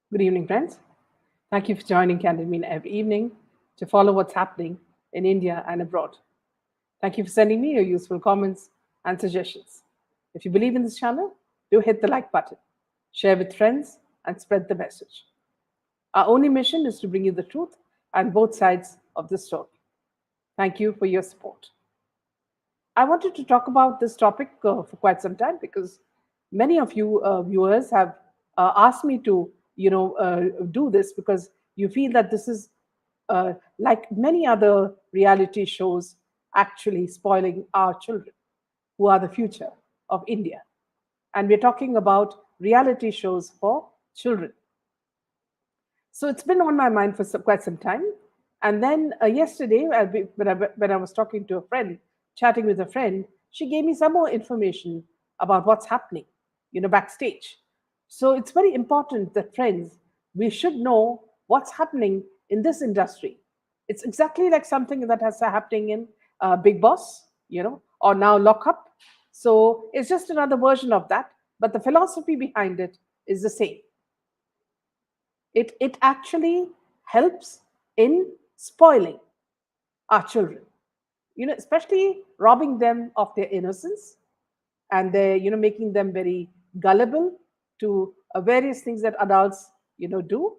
Good evening, friends. Thank you for joining Candid Mean every evening to follow what's happening in India and abroad. Thank you for sending me your useful comments and suggestions. If you believe in this channel, do hit the like button, share with friends, and spread the message. Our only mission is to bring you the truth and both sides of the story. Thank you for your support. I wanted to talk about this topic for quite some time because many of you viewers have asked me to, do this because you feel that this is like many other reality shows, actually spoiling our children, who are the future of India. And we're talking about reality shows for children. So it's been on my mind for quite some time. And then yesterday, when I was talking to a friend, chatting with a friend, she gave me some more information about what's happening, backstage. So it's very important that, friends, we should know what's happening in this industry. It's exactly like something that has happening in Big Boss, or now Lock Up. So it's just another version of that, but the philosophy behind it is the same. It actually helps in spoiling our children, especially robbing them of their innocence, and they making them very gullible to various things that adults do.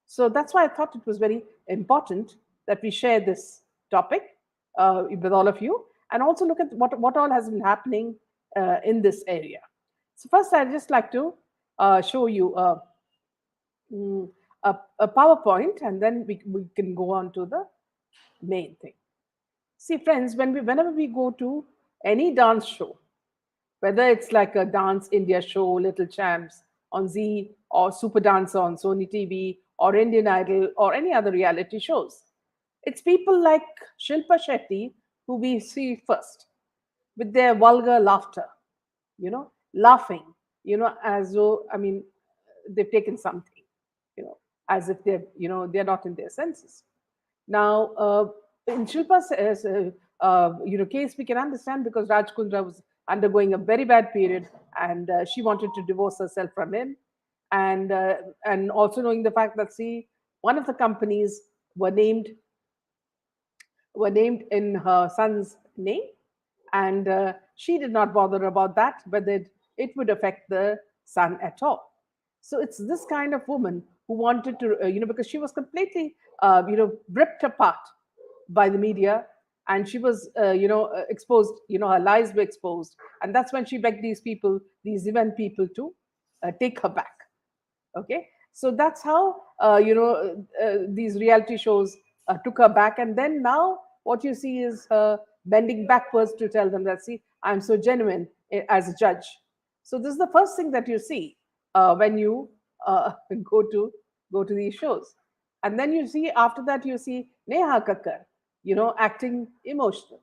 So that's why I thought it was very important that we share this topic with all of you, and also look at what all has been happening in this area. So first, I'd just like to show you mm, a PowerPoint, and then we can go on to the main thing. See, friends, whenever we go to any dance show, whether it's like a Dance India show, Little Champs on Z, or Super Dancer on Sony TV, or Indian Idol, or any other reality shows, it's people like Shilpa Shetty who we see first with their vulgar laughter, laughing, as though, I mean, they've taken something, as if they're not in their senses. Now, in Shilpa's case, we can understand because Raj Kundra was undergoing a very bad period, and she wanted to divorce herself from him, and also knowing the fact that, see, one of the companies were named were named in her son's name, and she did not bother about that, but it would affect the son at all. So it's this kind of woman who wanted to, because she was completely, ripped apart by the media, and she was, exposed. Her lies were exposed, and that's when she begged these event people, to take her back. Okay, so that's how these reality shows took her back, and then now what you see is her bending backwards to tell them that, see, I'm so genuine as a judge. So this is the first thing that you see when you go to these shows. And then you see, after that, you see Neha Kakkar, acting emotional,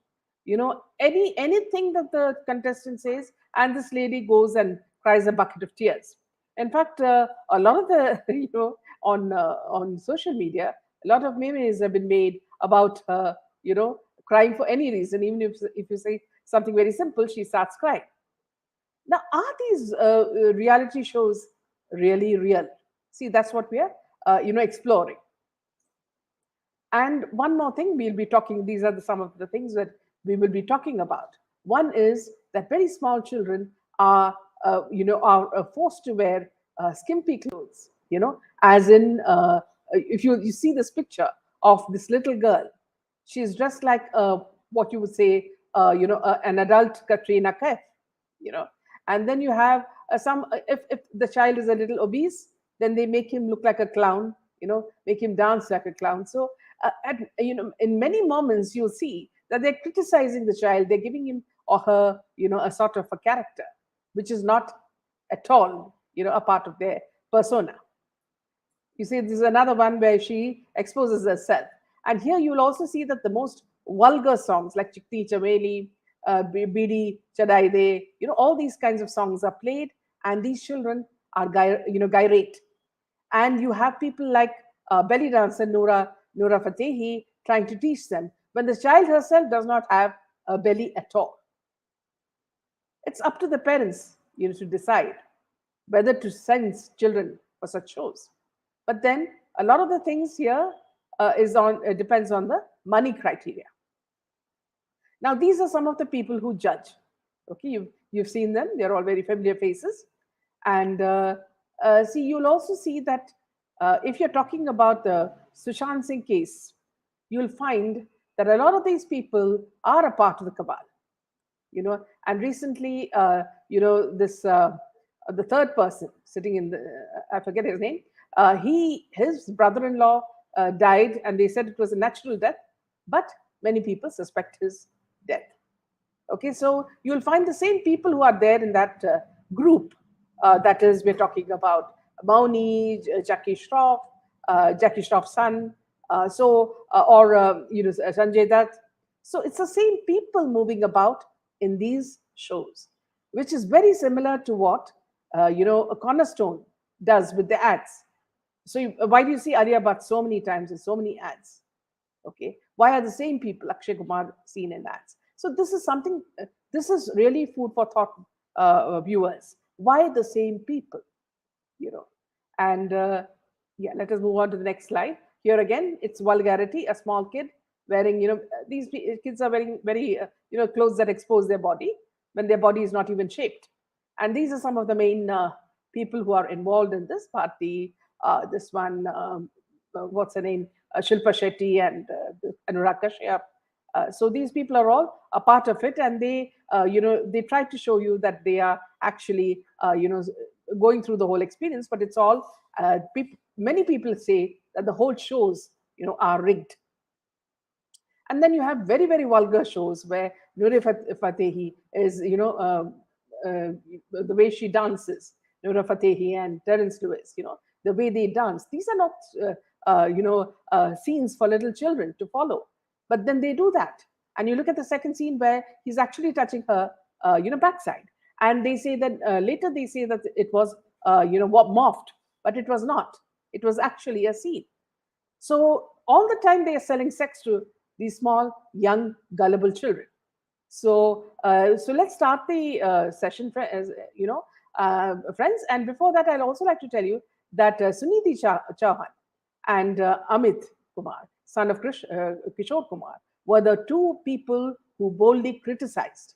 anything that the contestant says, and this lady goes and cries a bucket of tears. In fact, a lot of the on social media, a lot of memes have been made about crying for any reason. Even if you say something very simple, she starts crying. Now, are these reality shows really real? See, that's what we are exploring. And one more thing, we'll be talking. These are some of the things that we will be talking about. One is that very small children are forced to wear skimpy clothes. As in, if you see this picture of this little girl, she's dressed like what you would say, an adult Katrina Kaif. You know, and then you have some. If the child is a little obese, then they make him look like a clown. Make him dance like a clown. So in many moments you'll see that they're criticizing the child, they're giving him or her a sort of a character which is not at all a part of their persona. You see, this is another one where she exposes herself, and here you'll also see that the most vulgar songs like Chikti Chameli, Bidi Chadai De, all these kinds of songs are played, and these children are gyrate. And you have people like belly dancer Noora Fatehi trying to teach them when the child herself does not have a belly at all. It's up to the parents, to decide whether to send children for such shows. But then a lot of the things here is on depends on the money criteria. Now, these are some of the people who judge. Okay, you've seen them; they're all very familiar faces, and see, you'll also see that if you're talking about the Sushant Singh case, you'll find that a lot of these people are a part of the cabal. And recently, this the third person sitting in the I forget his name. His brother-in-law died, and they said it was a natural death, but many people suspect his death. Okay, so you'll find the same people who are there in that group. That is, we're talking about Mauni, Jackie Shroff's son, or Sanjay Dutt. So it's the same people moving about in these shows, which is very similar to what a Cornerstone does with the ads. So why do you see Arya Bhatt so many times in so many ads? Okay, why are the same people Akshay Kumar seen in ads? So this is something. This is really food for thought, viewers. Why the same people? you know and yeah, let us move on to the next slide. Here again, it's vulgarity. A small kid wearing, these kids are wearing very clothes that expose their body when their body is not even shaped. And these are some of the main people who are involved in this party. This one, what's her name, Shilpa Shetty, and Anurag Kashyap. So these people are all a part of it, and they try to show you that they are actually going through the whole experience, but it's all many people say that the whole shows are rigged. And then you have very, very vulgar shows where Noor Fatehi is, the way she dances, Noor Fatehi and Terence Lewis, the way they dance. These are not, scenes for little children to follow. But then they do that. And you look at the second scene where he's actually touching her, backside. And they say that later they say that it was, morphed, but it was not. It was actually a scene. So all the time they are selling sex to these small, young, gullible children. So let's start the session, friends. And before that, I'd also like to tell you that Sunidhi Chauhan and Amit Kumar, son of Kishore Kumar, were the two people who boldly criticized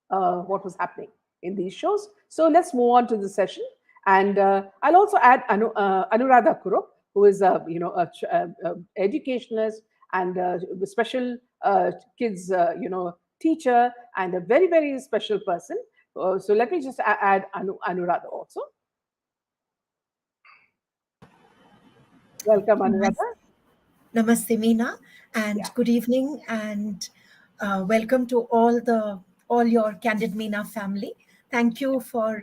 what was happening in these shows. So let's move on to the session. And I'll also add Anuradha Kurup, who is a educationist and special kids teacher, and a very, very special person. So let me just add Anuradha also. Welcome, Anuradha. Namaste, Meena, and Yeah. good evening, and welcome to all your Candid Meena family. Thank you for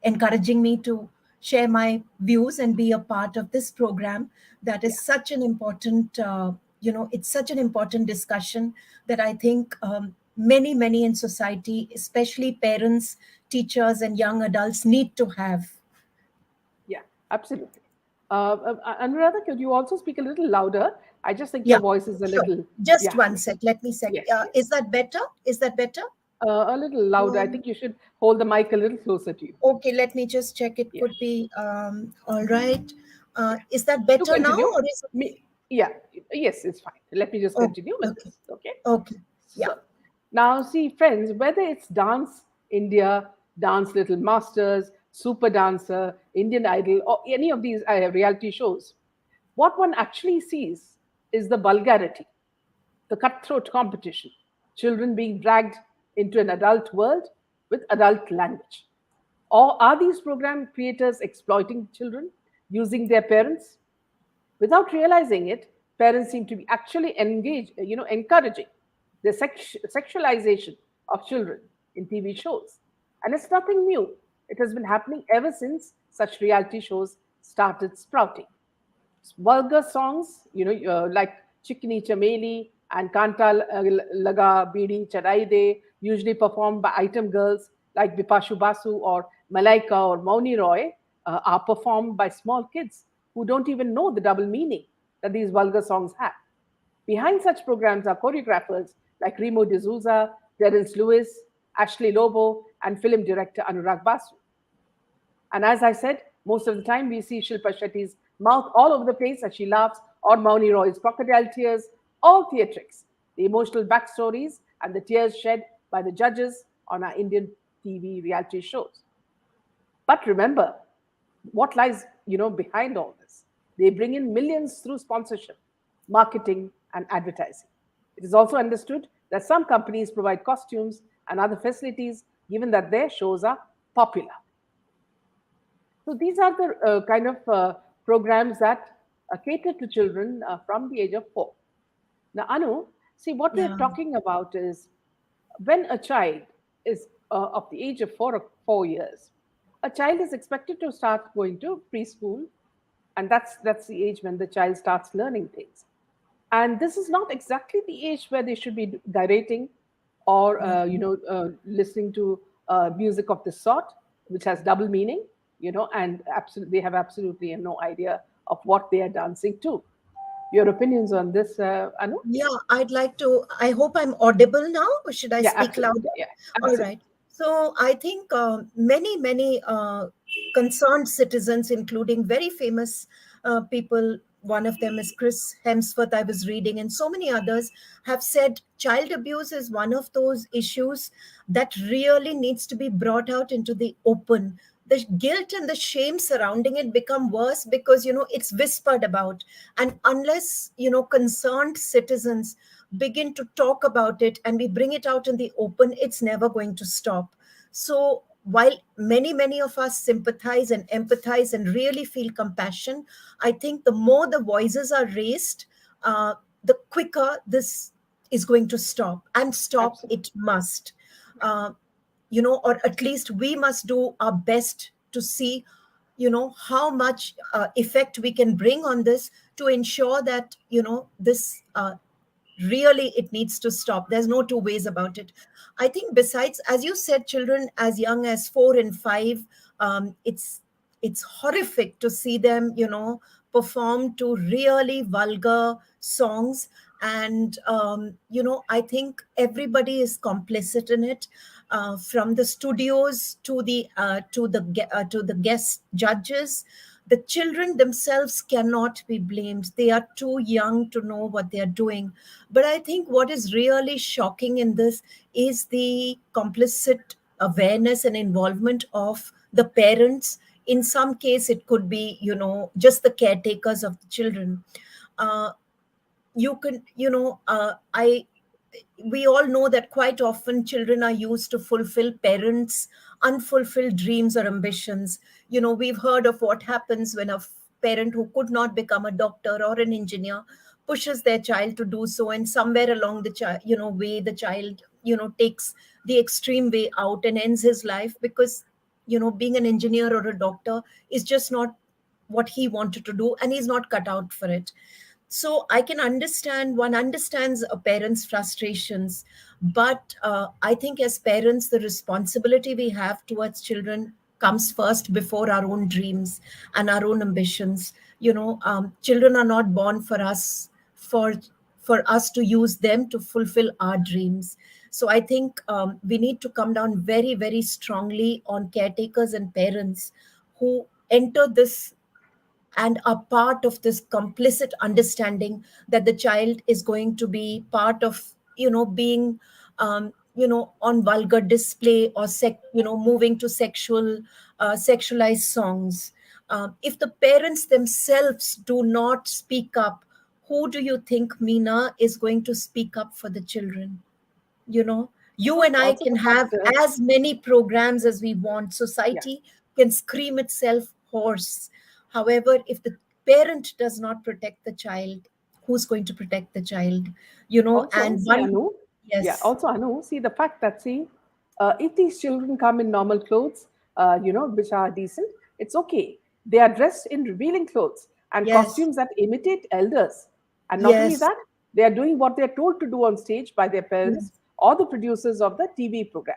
encouraging me to share my views and be a part of this program. That Yeah. is such an important, it's such an important discussion that I think many in society, especially parents, teachers, and young adults, need to have. Yeah, absolutely. Anuradha, could you also speak a little louder? I just think your Yeah, voice is a sure. little, Just yeah, one sec. Let me sec. yes, Is yes. that better? Is that better? A little louder. I Um, think you should hold the mic a little closer to you. okay, let me just check. It Yeah, could be all right. yeah. Is that You better now, continue. or is it? Me, yeah, yes, it's fine. Let me just Oh, continue with okay, this. Okay. okay, yeah, So now, see, friends, whether it's Dance India, Dance Little Masters, Super Dancer, Indian Idol, or any of these reality shows, what one actually sees is the vulgarity, the cutthroat competition, children being dragged into an adult world with adult language. Or are these program creators exploiting children using their parents? Without realizing it, parents seem to be actually encouraging the sexualization of children in TV shows. And it's nothing new. It has been happening ever since such reality shows started sprouting. Vulgar songs, like Chikni Chameli and Kanta Laga Bidi Chadai De, usually performed by item girls like Bipashu Basu or Malaika or Mauni Roy, are performed by small kids who don't even know the double meaning that these vulgar songs have. Behind such programs are choreographers like Remo D'Souza, Terence Lewis, Ashley Lobo, and film director Anurag Basu. And as I said, Most of the time, we see Shilpa Shetty's mouth all over the place as she laughs, or Mauni Roy's crocodile tears, all theatrics. The emotional backstories and the tears shed by the judges on our Indian TV reality shows. But remember what lies, behind all this. They bring in millions through sponsorship, marketing, and advertising. It is also understood that some companies provide costumes and other facilities given that their shows are popular. So these are the kind of programs that cater to children from the age of 4. Now, Anu, see what we're Yeah. talking about is when a child is of the age of 4 years, a child is expected to start going to preschool, and that's the age when the child starts learning things. And this is not exactly the age where they should be gyrating or listening to music of this sort, which has double meaning, and absolutely they have absolutely no idea of what they are dancing to. Your opinions on this, Anu? Yeah, I'd like to. I hope I'm audible now, or should I Yeah, speak absolutely. louder? Yeah, All absolutely. right. So I think many concerned citizens, including very famous people, one of them is Chris Hemsworth, I was reading, and so many others have said child abuse is one of those issues that really needs to be brought out into the open. The guilt and the shame surrounding it become worse because it's whispered about, and unless concerned citizens begin to talk about it and we bring it out in the open, it's never going to stop. So while many of us sympathize and empathize and really feel compassion, I think the more the voices are raised, the quicker this is going to stop, and stop Absolutely. it must. uh, or at least we must do our best to see how much effect we can bring on this, to ensure that this really, it needs to stop. There's no two ways about it. I think, besides, as you said, children as young as 4 and 5, it's horrific to see them perform to really vulgar songs. And I think everybody is complicit in it, from the studios to the guest judges. The children themselves cannot be blamed. They are too young to know what they are doing. But I think what is really shocking in this is the complicit awareness and involvement of the parents. In some case, it could be just the caretakers of the children. uh, you can I We all know that quite often children are used to fulfill parents' unfulfilled dreams or ambitions. We've heard of what happens when a parent who could not become a doctor or an engineer pushes their child to do so, and somewhere along the child way, the child takes the extreme way out and ends his life, because being an engineer or a doctor is just not what he wanted to do, and he's not cut out for it. So I can understand, one understands a parent's frustrations, but I think as parents, the responsibility we have towards children comes first before our own dreams and our own ambitions. Children are not born for us, for us to use them to fulfill our dreams. So I think we need to come down very strongly on caretakers and parents who enter this and are part of this complicit understanding that the child is going to be part of being on vulgar display, or moving to sexualized songs. If the parents themselves do not speak up, who do you think, Meena, is going to speak up for the children? You and I Also, can the have fact, as many programs as we want. yeah, Society can scream itself hoarse. However, if the parent does not protect the child, who's going to protect the child? also, And see, one, Anu, yeah, yes, also, Anu, see the fact that, see, if these children come in normal clothes, which are decent, it's okay. They are dressed in revealing clothes and yes, costumes that imitate elders. And not only yes, that, they are doing what they're told to do on stage by their parents yes, or the producers of the TV program.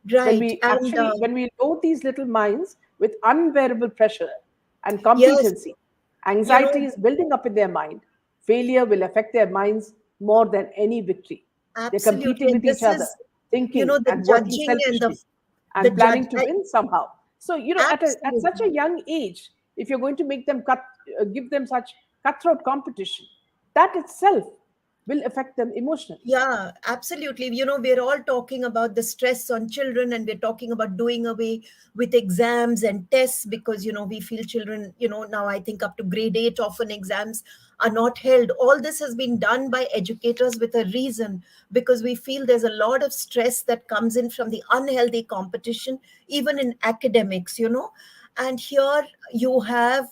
When right. we And actually, when we load these little minds with unbearable pressure and yes, competency, you anxiety know, is building up in their mind. Failure will affect their minds more than any victory. They're absolutely. competing And with each this other, is, thinking the and working judging and selfishly the and judge. planning to win somehow. So, at such a Absolutely. young age, if you're going to make them give them such cutthroat competition, that itself will affect them emotionally. Yeah, absolutely. We're all talking about the stress on children, and we're talking about doing away with exams and tests because, we feel children, now I think up to grade 8, often exams are not held. All this has been done by educators with a reason, because we feel there's a lot of stress that comes in from the unhealthy competition, even in academics. And here you have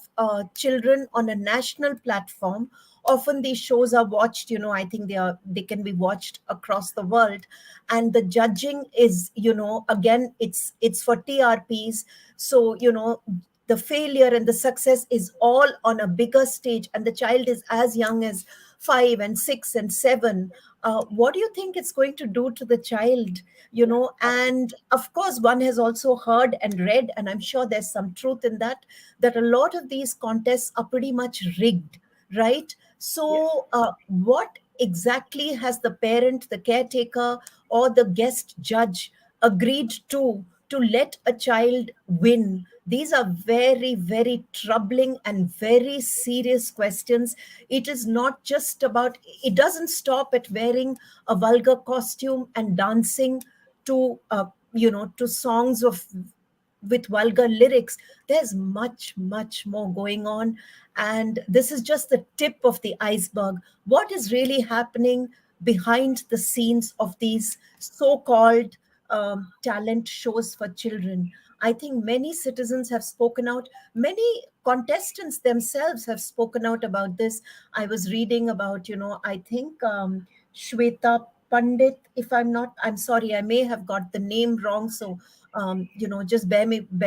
children on a national platform. Often these shows are watched, I think they can be watched across the world. And the judging is, again, it's for TRPs. So, the failure and the success is all on a bigger stage, and the child is as young as 5 and 6 and 7. What do you think it's going to do to the child? Yeah, absolutely. And of course, one has also heard and read, and I'm sure there's some truth in that, that a lot of these contests are pretty much rigged, right? Yes, So, what exactly has the parent, the caretaker, or the guest judge agreed to let a child win? These are very, very troubling and very serious questions. It is not just about, it doesn't stop at wearing a vulgar costume and dancing to, to songs of with vulgar lyrics. There's much, much more going on. And this is just the tip of the iceberg. What is really happening behind the scenes of these so called talent shows for children? I think many citizens have spoken out. Many contestants themselves have spoken out about this. I was reading about, I think Shweta Pandit, if I'm sorry, I may have got the name wrong. So, just bear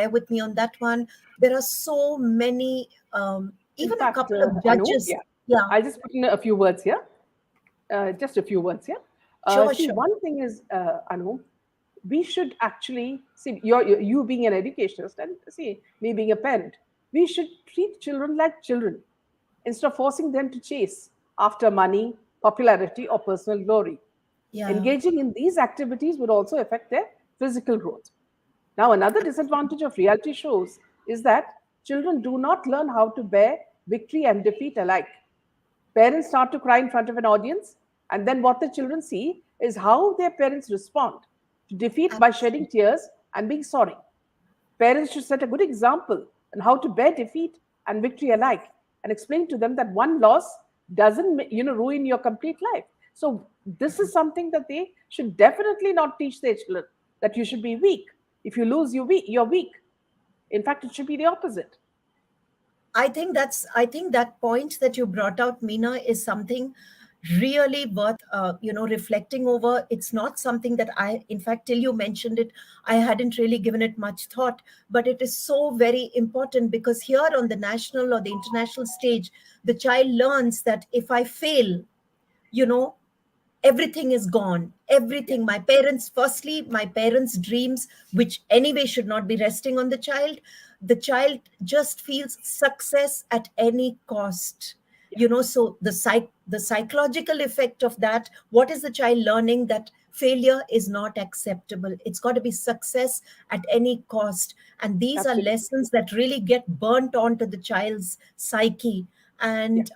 with me on that one. There are so many, in even a fact, couple of Anu, judges. yeah, Yeah, I'll just put in a few words here, just a few words here. sure, See, sure. one thing is, Anu, we should actually see you being an educationist and see me being a parent. We should treat children like children instead of forcing them to chase after money, popularity, or personal glory. Yeah, Engaging in these activities would also affect their physical growth. Now, another disadvantage of reality shows is that children do not learn how to bear victory and defeat alike. Parents start to cry in front of an audience, and then what the children see is how their parents respond to defeat by shedding absolutely. tears and being sorry. Parents should set a good example on how to bear defeat and victory alike, and explain to them that one loss doesn't ruin your complete life. So this is something that they should definitely not teach their children, that you should be weak. If you lose, you're weak. In fact, it should be the opposite. I think that point that you brought out, Meena, is something really worth reflecting over. It's not something that I, in fact, till you mentioned it, I hadn't really given it much thought. But it is so very important, because here on the national or the international stage, the child learns that if I fail, you know everything is gone. Yes, Everything, my parents, firstly, my parents dreams, which anyway should not be resting on the child just feels success at any cost. yeah, So the psychological effect of that, what is the child learning? That failure is not acceptable. It's got to be success at any cost. And these are absolutely. lessons that really get burnt onto the child's psyche. Yeah, And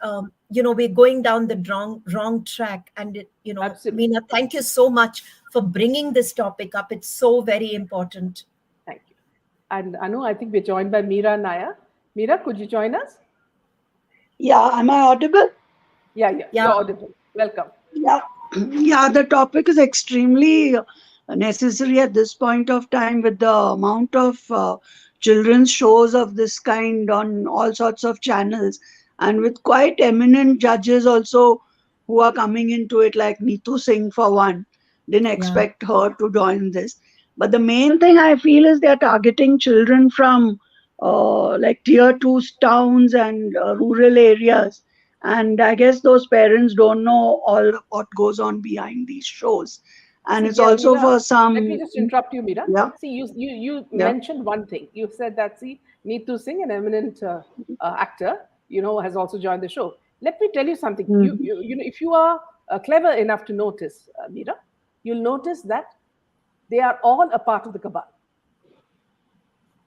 we're going down the wrong track. And absolutely. Meena, thank you so much for bringing this topic up. It's so very important. Thank you. And Anu, I think we're joined by Meera Naya. Meera, could you join us? Yeah, am I audible? Yeah, yeah, Yeah, you're audible. Welcome. Yeah, yeah, the topic is extremely necessary at this point of time with the amount of children's shows of this kind on all sorts of channels, and with quite eminent judges also who are coming into it, like Neetu Singh for one. Didn't yeah, expect her to join this. But the main thing I feel is they're targeting children from like tier two towns and rural areas, and I guess those parents don't know all what goes on behind these shows, and See, it's yeah, also Meera, for let me some. just interrupt you, Meera. Yeah, See, you yeah. mentioned one thing. You said that, see, Neetu Singh, an eminent actor, has also joined the show. Let me tell you something. Mhm. If you are clever enough to notice, Meera, you'll notice that they are all a part of the cabal.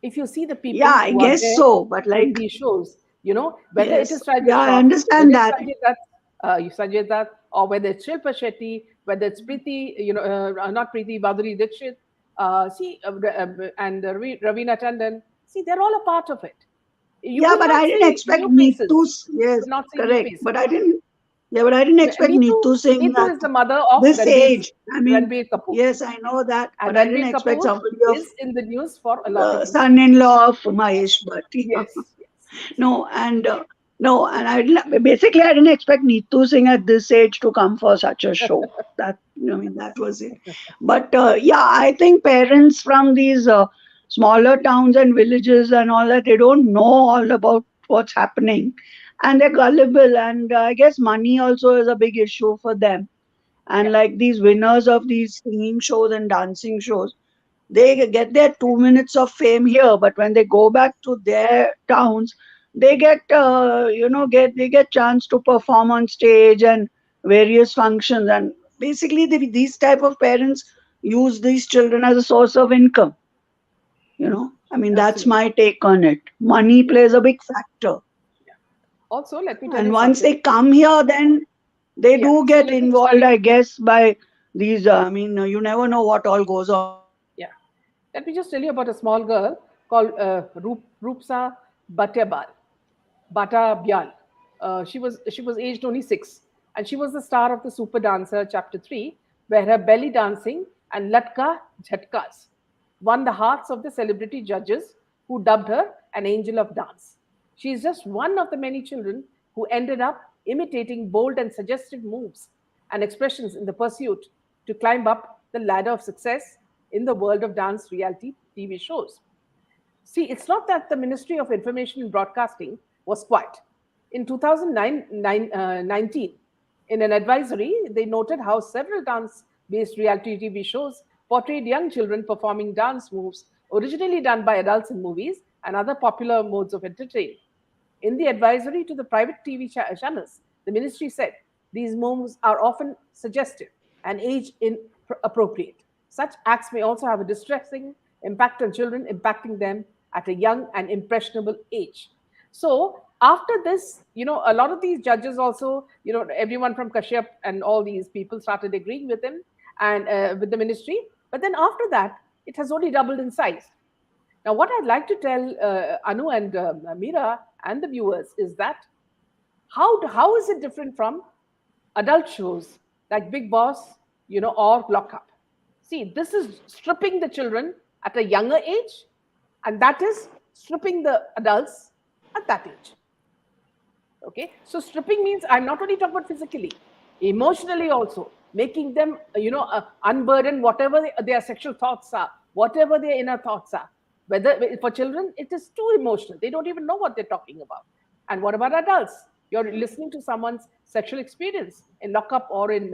if you see the Yeah, people I who are guess there so. But in like, these shows, whether it yes, is Tiger yeah, I Shroff, whether understand it's that. Sanjay Dutt, or whether it's Shilpa Shetty, whether it's Preeti, not Preeti, Baduri Dixit, and Ravina Tandon, see, they're all a part of it. You Yeah, will but not I didn't see expect new Neetu. faces. You Yes, will not see new correct. faces. But I didn't. Yeah, but I didn't expect Neetu Singh Neetu at is the mother of this age. I mean, Ranbir Kapoor. yes, I know that, And but I didn't Ranbir expect Kapoor somebody of is in the news for a lot of the reasons. son-in-law of Mahesh Bhatt. Yes, yes, yes. No, and no, and basically I didn't expect Neetu Singh at this age to come for such a show. That, I mean, that was it. But yeah, I think parents from these smaller towns and villages and all that, they don't know all about what's happening, and they're gullible. And I guess money also is a big issue for them. And Yeah, like these winners of these singing shows and dancing shows, they get their 2 minutes of fame here, but when they go back to their towns, they get they get chance to perform on stage and various functions. And basically these type of parents use these children as a source of income. I mean, that's absolutely. my take on it. Money Yeah, plays a big factor, yeah. Also, let me tell and you once something. they come here, then they Yeah, do so get let me just tell involved, you. I guess, by these I mean, you never know what all goes on in these Yeah, towns. let me just tell you about a small girl called Rupsa Bhattebal. Bata Byal. She was aged only 6, and she was the star of the Super Dancer Chapter 3, where her belly dancing and latka jhatkas won the hearts of the celebrity judges who dubbed her an angel of dance. She is just one of the many children who ended up imitating bold and suggestive moves and expressions in the pursuit to climb up the ladder of success in the world of dance reality TV shows. See, it's not that the Ministry of Information and Broadcasting was quiet. In 2019, in an advisory, they noted how several dance based reality TV shows portrayed young children performing dance moves originally done by adults in movies and other popular modes of entertainment. In the advisory to the private TV channels, the ministry said these moves are often suggestive and age inappropriate. Such acts may also have a distressing impact on children, impacting them at a young and impressionable age. So, after this, a lot of these judges also, everyone from Kashyap and all these people started agreeing with him and with the ministry. But then after that, it has only doubled in size. Now, what I'd like to tell Anu and Meera and the viewers is that how is it different from adult shows like Big Boss, or Lock Up? See, this is stripping the children at a younger age, and that is stripping the adults at that age. Okay, so stripping means I'm not only talking about physically, emotionally also, making them, unburden whatever their sexual thoughts are, whatever their inner thoughts are. Whether for children, it is too emotional. They don't even know what they're talking about. And what about adults? You're listening to someone's sexual experience in Lockup or in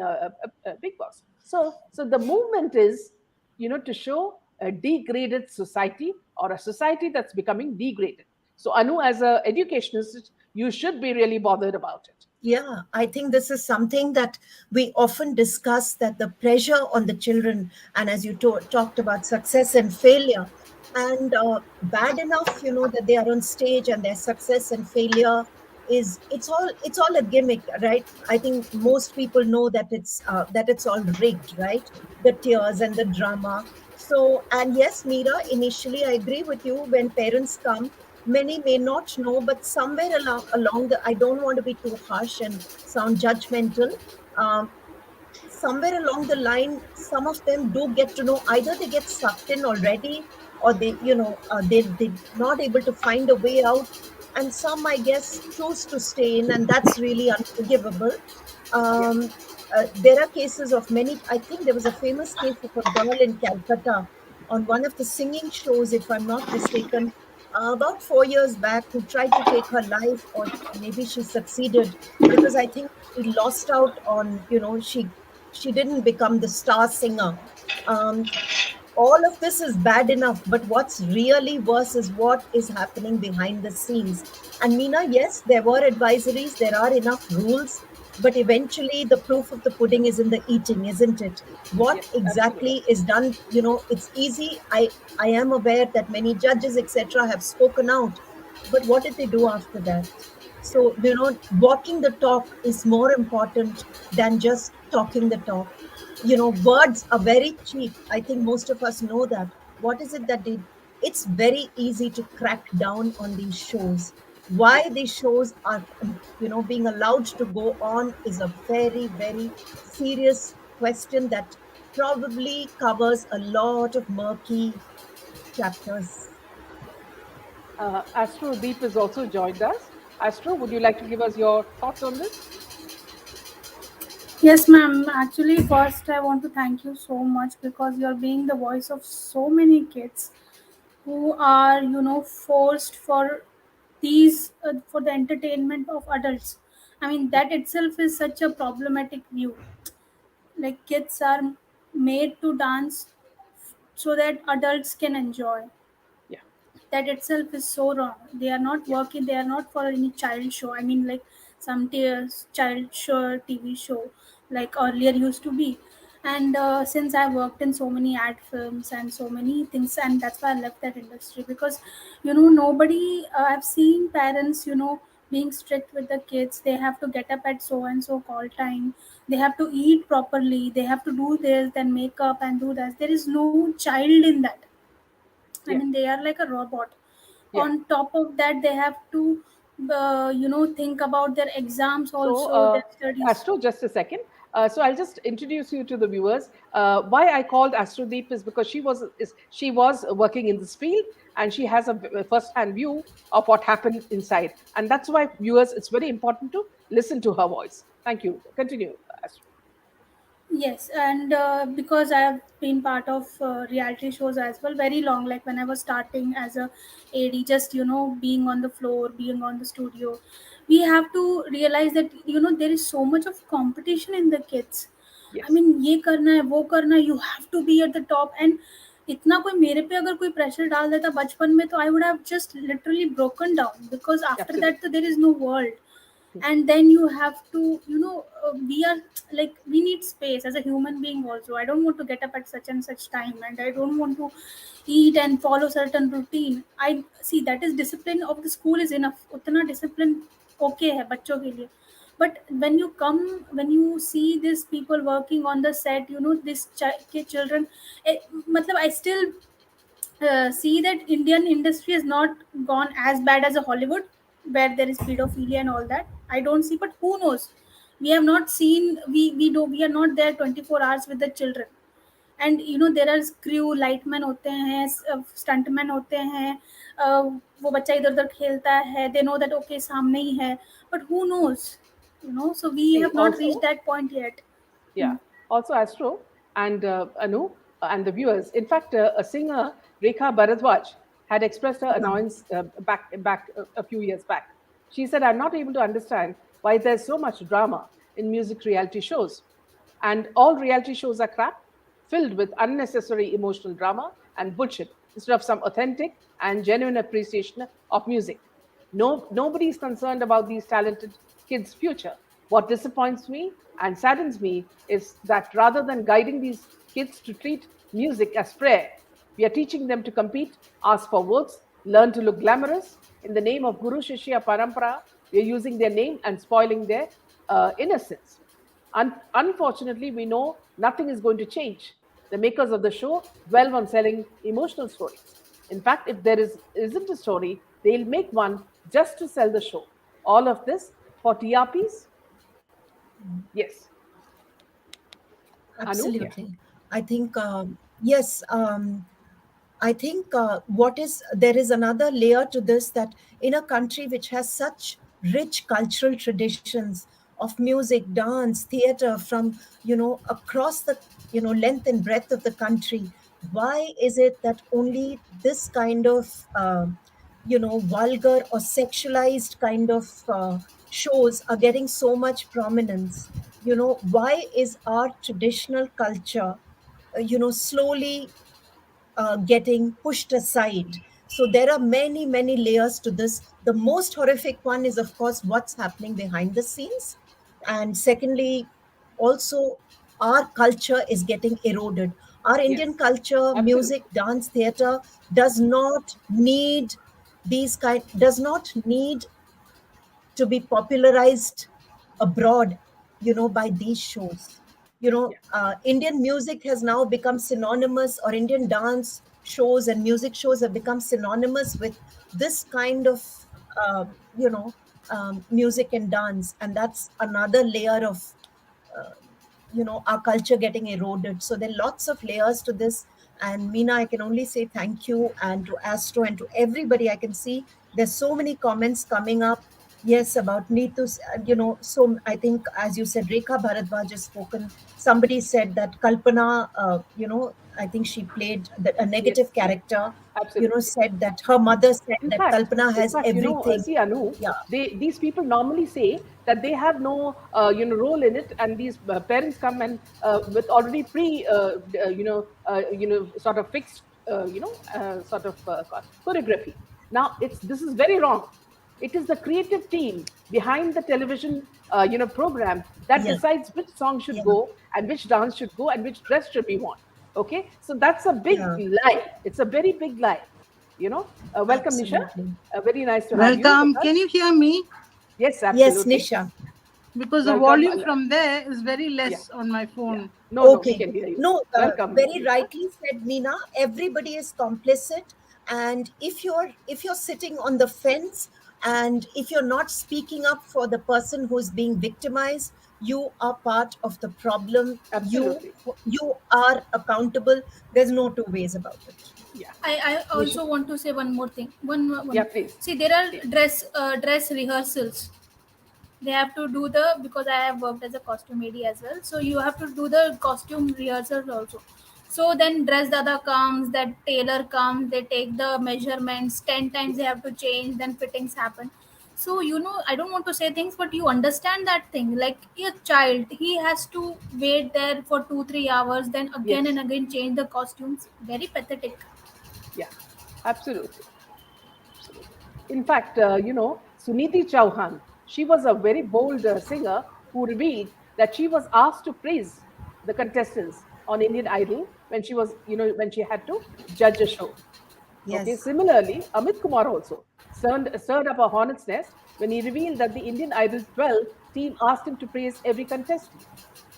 Big Boss. So the movement is, to show a degraded society or a society that's becoming degraded. So Anu, as a educationist, you should be really bothered about it. Yeah, I think this is something that we often discuss, that the pressure on the children, and as you talked about success and failure, and bad enough, that they are on stage and their success and failure is, it's all a gimmick, right? I think most people know that it's all rigged, right? The tears and the drama. So, and yes, Meera, initially I agree with you. When parents come, many may not know, but somewhere along the, I don't want to be too harsh and sound judgmental. Um, Somewhere along the line, some of them do get to know, either they get sucked in already, or they're not able to find a way out, and some, I guess, choose to stay in, and that's really unforgivable. Yeah. There are cases of many. I think there was a famous case of a girl in Calcutta on one of the singing shows, if I'm not mistaken, about 4 years back, who tried to take her life, or maybe she succeeded, because I think she lost out on, she didn't become the star singer. Um, all of this is bad enough, but what's really worse is what is happening behind the scenes. And Meena, yes, there were advisories, there are enough rules, but eventually the proof of the pudding is in the eating, isn't it? What Yes, absolutely. exactly is done, it's easy. I am aware that many judges, etc., have spoken out, but what did they do after that? Yeah, So, walking the talk is more important than just talking the talk. Words are very cheap. I think most of us know that. What is it that they, it's very easy to crack down on these shows. Why yes. these shows are, being allowed to go on is a very, very serious question that probably covers a lot of murky chapters. Astro Deep has also joined us. Astro, would you like to give us your thoughts on this? Yes, ma'am. Actually, first, I want to thank you so much because you're being the voice of so many kids who are, forced for these, for the entertainment of adults. I mean, that itself is such a problematic view. Like, kids are made to dance so that adults can enjoy. Yeah, That itself is so wrong. They are not yeah, working, they are not for any child show. I mean, like some tears child show TV show like earlier used to be. And since I worked in so many ad films and so many things, and that's why I left that industry, because nobody, I've seen parents, being strict with the kids. They have to get up at so and so call time, they have to eat properly, they have to do this, then make up and do that. There is no child in that. I yeah, mean, they are like a robot. yeah. On top of that, they have to, think about their exams So, also, their studies. Astro, just a second. So I'll just introduce you to the viewers. Why I called Astro Deep is because she was working in this field, and she has a first-hand view of what happened inside, and that's why viewers, it's very important to listen to her voice. Thank you. Continue, Astro. Yes, and because I have been part of reality shows as well, very long. Like when I was starting as a AD, just being on the floor, being on the studio, we have to realize that there is so much of competition in the kids. I Yes, mean, ये करना है, वो करना है, you have to be at the top. And इतना कोई मेरे पे अगर कोई प्रेशर डाल देता बचपन में, तो I would have just literally broken down, because after absolutely. that तो there is no world. And then you have to, we are like, we need space as a human being also. I don't want to get up at such and such time, and I don't want to eat and follow certain routine. I see that is discipline of the school is enough, उतना discipline okay है बच्चों के लिए. But when you see these people working on the set, this children, मतलब I still see that Indian industry has not gone as bad as a Hollywood, where there is pedophilia and all that. I don't see, but who knows? We have not seen. We are not there 24 hours with the children. And there are crew lightmen होते हैं, stuntmen होते हैं. वो बच्चा इधर उधर खेलता है. They know that okay सामने ही है, but who knows? So we See, have not reached also, that point yet. yeah. Also, Astro and Anu and the viewers. In fact, a singer, Rekha Bharadwaj, had expressed her Yeah. annoyance back a few years back. She said, "I'm not able to understand why there's so much drama in music reality shows, and all reality shows are crap, filled with unnecessary emotional drama and bullshit instead of some authentic and genuine appreciation of music. No, nobody is concerned about these talented kids' future. What disappoints me and saddens me is that rather than guiding these kids to treat music as prayer, we are teaching them to compete, ask for votes, learn to look glamorous. In the name of Guru Shishya Parampara, we are using their name and spoiling their innocence. Unfortunately, we know nothing is going to change. The makers of the show dwell on selling emotional stories. In fact, if isn't a story, they'll make one just to sell the show. All of this for TRPs? Yes. Anu? Yeah. Absolutely. I think, yes, I think what is there is another layer to this, that in a country which has such rich cultural traditions of music, dance, theater from across the length and breadth of the country, why is it that only this kind of vulgar or sexualized kind of shows are getting so much prominence? Why is our traditional culture slowly getting pushed aside? So there are many, many layers to this. The most horrific one is, of course, what's happening behind the scenes. And secondly, also our culture is getting eroded. Our Indian Yes, culture, music, absolutely. dance, theater does not need does not need to be popularized abroad, by these shows. Yeah, Indian music has now become synonymous, or Indian dance shows and music shows have become synonymous with this kind of, you know, music and dance. And that's another layer of, uh, our culture getting eroded. So there are lots of layers to this. And Meena, I can only say thank you, and to Astro and to everybody. I can see there's so many comments coming up. Yes, about Neetu's, so I think, as you said, Rekha Bharadwaj has spoken. Somebody said that Kalpana, I think she played a yes, negative yes, character, absolutely. said that her mother said In that fact, Kalpana in has fact, everything. see, Anu, Yeah, these people normally say that they have no, role in it, and these parents come and with already sort of fixed, sort of choreography. Now, this is very wrong. It is the creative team behind the television, program that yeah, decides which song should yeah, go and which dance should go and which dress should be worn. Okay, so that's a big yeah, lie. It's a very big lie. Welcome, Nisha. absolutely. Very nice to have you with Welcome. Can us. you hear me? Yes, Yes, absolutely. Nisha. Because the Welcome. volume from there is very Yeah, less on my yeah. phone. No, no, we Okay. can hear you. No, Welcome, very Nisha. rightly said, Meena. Everybody is complicit, and if you're sitting on the fence, and if you're not speaking up for the person who's being victimized, you are part of the problem. Absolutely. You are accountable. There's no two ways about it. Yeah. I Nisha. also want to say one more thing. One. Yeah, please. See, there are Please. dress rehearsals. They have to do the, because I have worked as a costume AD as well. So you have to do the costume rehearsals also. So then dress dada comes, that tailor comes, they take the measurements 10 times. They have to change. Then fittings happen. So I don't want to say things, but you understand that thing. Like a child, he has to wait there for 2-3 hours. Then again Yes. and again change the costumes. Very pathetic. Yeah. Absolutely. Absolutely. In fact, Suniti Chauhan, she was a very bold singer who revealed that she was asked to praise the contestants on Indian Idol when she was, when she had to judge a show. Okay. Yes. Similarly, Amit Kumar also stirred up a hornet's nest when he revealed that the Indian Idol 12 team asked him to praise every contestant.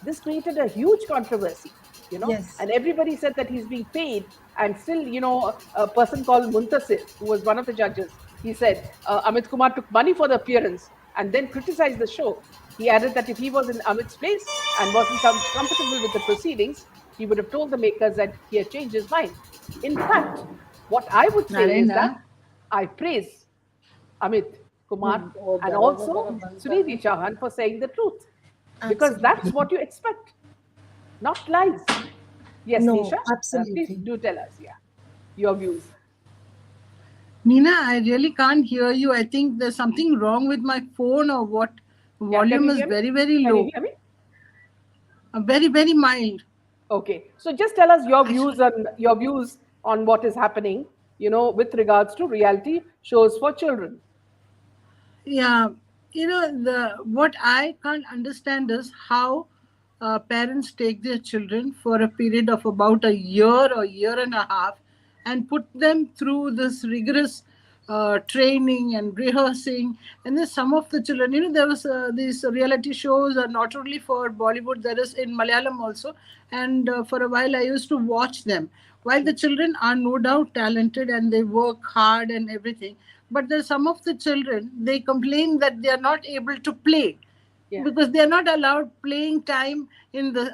This created a huge controversy, Yes. and everybody said that he's being paid. And still, a person called Muntasir, who was one of the judges, he said Amit Kumar took money for the appearance and then criticized the show. He added that if he was in Amit's place and wasn't comfortable with the proceedings, he would have told the makers that he had changed his mind. In fact, what I would say is that Narendra. I praise Amit Kumar and also Sunidhi Chauhan for saying the truth, because that's Absolutely. what you expect, not lies. Yes, Nisha, No, please absolutely. do tell us, yeah, your views. Meena, I really can't hear you. I think there's something wrong with my phone or what. Yeah, can Volume you is hear me? very, very Can you low. hear me? Very, very mild. Okay, so just tell us Actually, your views on what is happening, with regards to reality shows for children. yeah, the what I can't understand is how parents take their children for a period of about a year or year and a half and put them through this rigorous training and rehearsing. And then some of the children, there was these reality shows are not only for Bollywood, there is in Malayalam also. And for a while I used to watch them. While the children are no doubt talented and they work hard and everything, but there's some of the children, they complain that they are not able to play Yeah, because they are not allowed playing time in the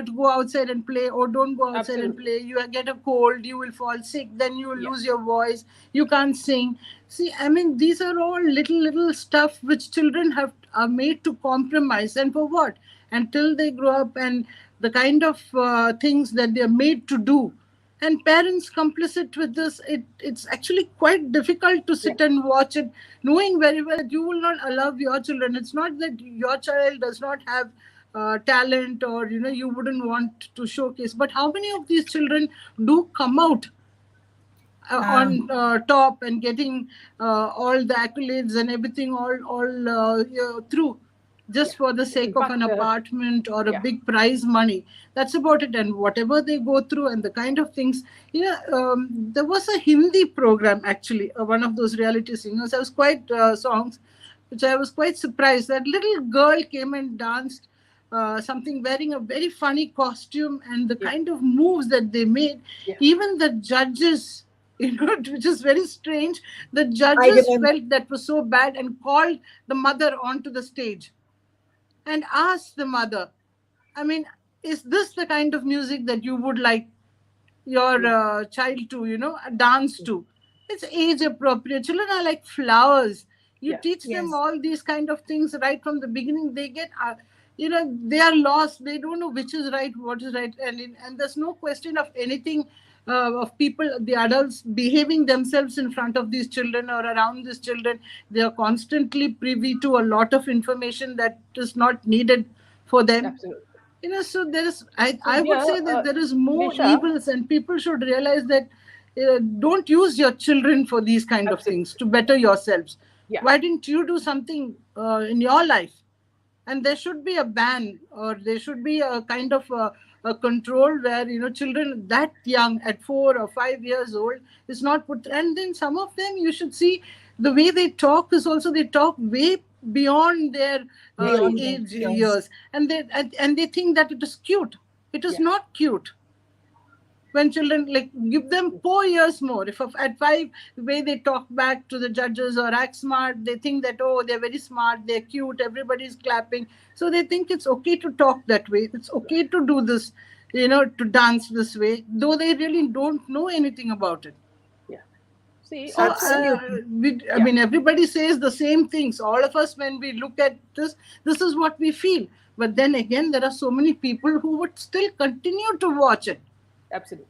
to go outside and play, or don't go outside and absolutely. play. You get a cold, you will fall sick, then you will Yeah, lose your voice, you can't sing. See, I mean, these are all little stuff which children have are made to compromise, and for what? Until they grow up, and the kind of things that they are made to do, and parents complicit with this. It's actually quite difficult to yeah, sit and watch it, knowing very well that you will not allow your children. It's not that your child does not have talent, or you wouldn't want to showcase, but how many of these children do come out Um, on top and getting all the accolades and everything all through? Yeah. just for the In sake of an fact, apartment or a yeah, big prize money. That's about it. And whatever they go through and the kind of things, there was a Hindi program actually, one of those reality singers. I was quite songs, which I was quite surprised. That little girl came and danced something wearing a very funny costume, and the yeah, kind of moves that they made, yeah, even the judges, which is very strange, the I judges remember. felt that was so bad and called the mother onto the stage and asked the mother, I mean, is this the kind of music that you would like your yeah, child to, dance to? It's age appropriate. Children are like flowers. You yeah, teach them Yes. all these kind of things right from the beginning. They get, they are lost. They don't know which is right, what is right. And there's no question of anything of people, the adults behaving themselves in front of these children or around these children. They are constantly privy to a lot of information that is not needed for them. absolutely. So there is, I, So I would here, say that there is more Nisha, evils, and people should realize that don't use your children for these kind of things absolutely. to better yourselves. Yeah, Why didn't you do something in your life? And there should be a ban, or there should be a kind of a control where children that young at 4 or 5 years old is not put. And then some of them, you should see the way they talk is also, they talk way beyond their Beyond Right. that, age yes. years, and they think that it is cute. It is yeah, not cute. When children, like, give them 4 years more, if at 5, the way they talk back to the judges or act smart, they think that, oh, they're very smart, they're cute, everybody's clapping, so they think it's okay to talk that way, it's okay to do this, to dance this way, though they really don't know anything about it. yeah. See, So also, Absolutely. I yeah, mean, everybody says the same things. All of us, when we look at this is what we feel. But then again, there are so many people who would still continue to watch it. absolutely.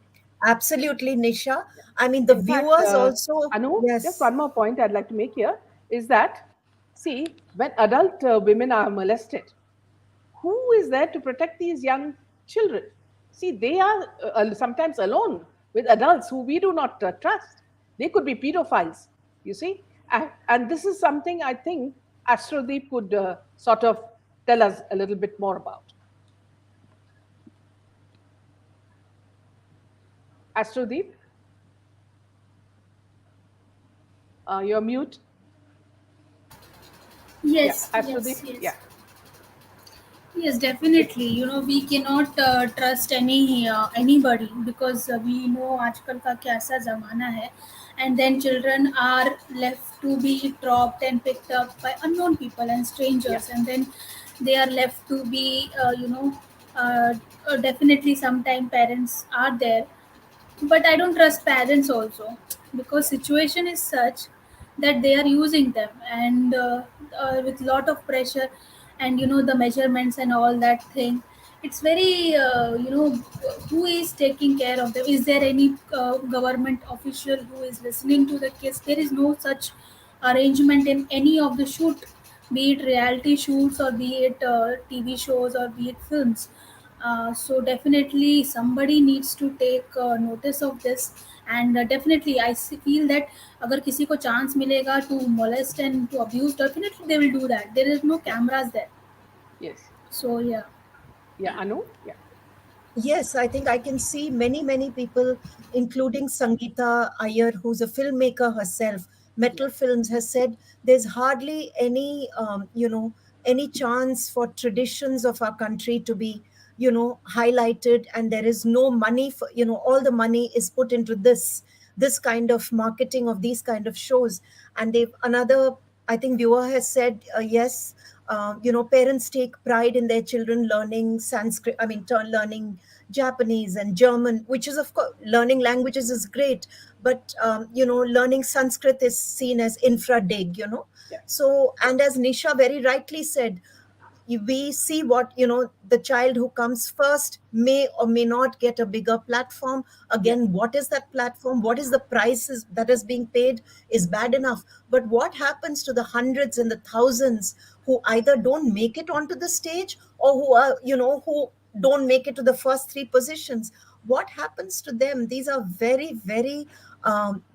Absolutely, Nisha. Yeah. I mean, the In fact, viewers also, Anu, just yes. one more point I'd like to make here is that, see, when adult women are molested, who is there to protect these young children? See, they are sometimes alone with adults who we do not trust. They could be pedophiles, you see. And this is something I think Astrodeep could sort of tell us a little bit more about. Astrodeep, you're mute. Yeah, Yes, Astrodeep, yes, yes. yeah. Yes, definitely. We cannot trust anybody because we know आजकल का कैसा ज़माना है, and then children are left to be dropped and picked up by unknown people and Yeah, strangers, and then they are left to be uh, definitely sometime parents are there, but I don't trust parents also because situation is such that they are using them, and with lot of pressure, and the measurements and all that thing. It's very who is taking care of them? Is there any government official who is listening to the kids? There is no such arrangement in any of the shoot, be it reality shoots or be it TV shows or be it films. So definitely somebody needs to take notice of this, and definitely feel that अगर किसी को chance मिलेगा to molest and to abuse, definitely they will do that. There is no yeah, cameras there, yes. so yeah. Yeah, Anu, yeah, Yes, I think I can see many, many people, including Sangeeta Iyer, who's a filmmaker herself. yeah, Metal Films has said there's hardly any, any chance for traditions of our country to be, highlighted, and there is no money for, all the money is put into this kind of marketing of these kind of shows. And they've another, I think, viewer has said, yes, parents take pride in their children learning Sanskrit, I mean, learning Japanese and German, which is, of course, learning languages is great, but, learning Sanskrit is seen as infra dig, yeah, So, and as Nisha very rightly said, we see what, the child who comes first may or may not get a bigger platform. yeah, Again, what is that platform, what is the prices that is being paid is bad enough, but what happens to the hundreds and the thousands who either don't make it onto the stage, or who are, who don't make it to the first three positions? What happens to them? These are very, very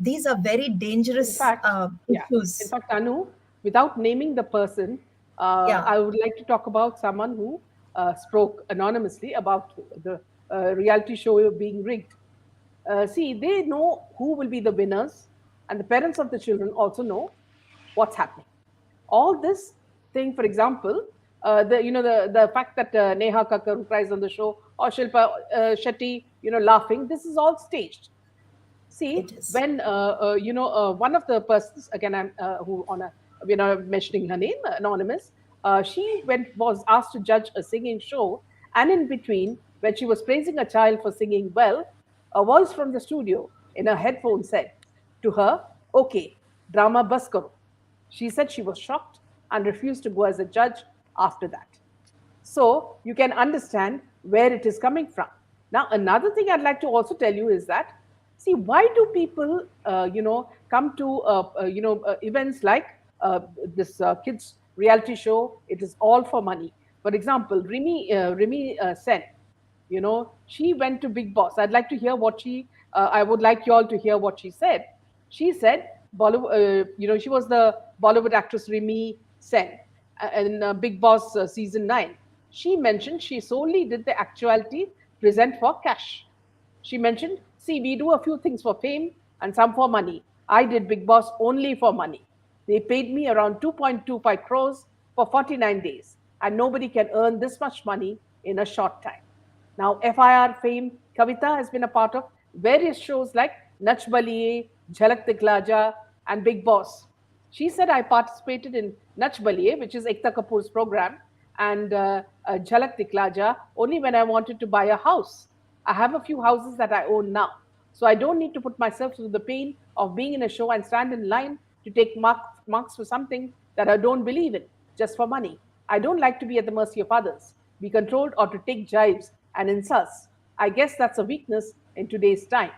these are very in dangerous fact, yeah. In issues. fact, Anu, without naming the person, Yeah, I would like to talk about someone who spoke anonymously about the reality show being rigged. See, they know who will be the winners, and the parents of the children also know what's happening. All this thing, for example, the fact that Neha Kakkar, who cries on the show, or Shilpa Shetty, laughing, this is all staged. it See, is. when one of the persons, again, I'm who on a we're not mentioning her name, anonymous. She was asked to judge a singing show, and in between, when she was praising a child for singing well, a voice from the studio in her headphone said to her, "Okay, drama bas karo." She said she was shocked and refused to go as a judge after that. So you can understand where it is coming from. Now, another thing I'd like to also tell you is that, see, why do people, come to, events like this kids reality show? It is all for money. For example, Rimi Sen, she went to Big Boss. I'd like to hear what I would like you all to hear what she said. She said, Bollywood, she was the Bollywood actress Rimi Sen in Big Boss season 9. She mentioned she solely did the actuality present for cash. She mentioned, see, we do a few things for fame and some for money. I did Big Boss only for money. They paid me around 2.25 crores for 49 days, and nobody can earn this much money in a short time. Now, FIR fame, Kavita has been a part of various shows like Nach Baliye, Jhalak Diklaja, and Big Boss. She said, I participated in Nach Baliye, which is Ekta Kapoor's program, and Jhalak Diklaja only when I wanted to buy a house. I have a few houses that I own now. So I don't need to put myself through the pain of being in a show and stand in line to take marks for something that I don't believe in, just for money. I don't like to be at the mercy of others, be controlled, or to take jibes and insults. I guess that's a weakness in today's time.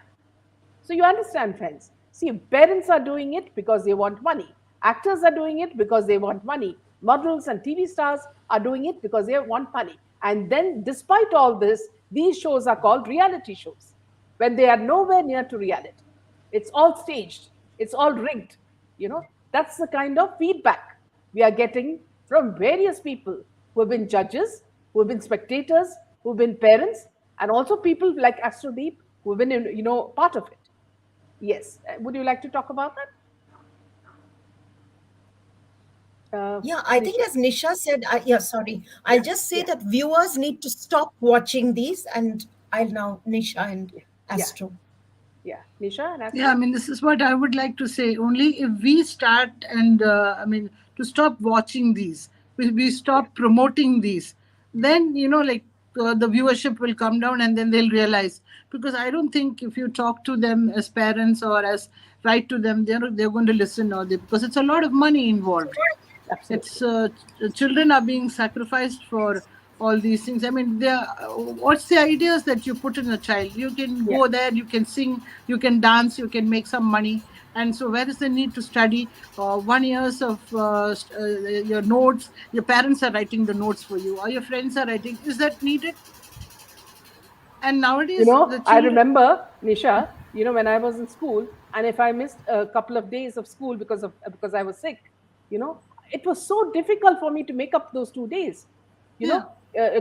So you understand, friends. See, parents are doing it because they want money. Actors are doing it because they want money. Models and TV stars are doing it because they want money. And then, despite all this, these shows are called reality shows when they are nowhere near to reality. It's all staged, it's all rigged. That's the kind of feedback we are getting from various people who have been judges, who have been spectators, who have been parents, and also people like Astrodeep who have been, part of it. Yes. Would you like to talk about that, Yeah, I think Nisha? as Nisha said, yeah, sorry. I'll Yeah, just say yeah, that viewers need to stop watching these, and I'll now Nisha and yeah, yeah, Astro. yeah. Nisha and Yeah, I Astro? mean, this is what I would like to say. Only if we start and, to stop watching these, we Yeah, stop promoting these, then, like the viewership will come down and then they'll realize. Because I don't think if you talk to them as parents or as write to them, they're going to listen, because it's a lot of money involved. It's absolutely. children are being sacrificed for all these things. I mean, what's the ideas that you put in a child? You can Yeah. go there, you can sing, you can dance, you can make some money. And so where is the need to study 1 years of your notes? Your parents are writing the notes for you, or your friends are writing. Is that needed? And nowadays the I children. remember, Nisha, when I was in school, and if I missed a couple of days of school because I was sick, it was so difficult for me to make up those 2 days. Yeah,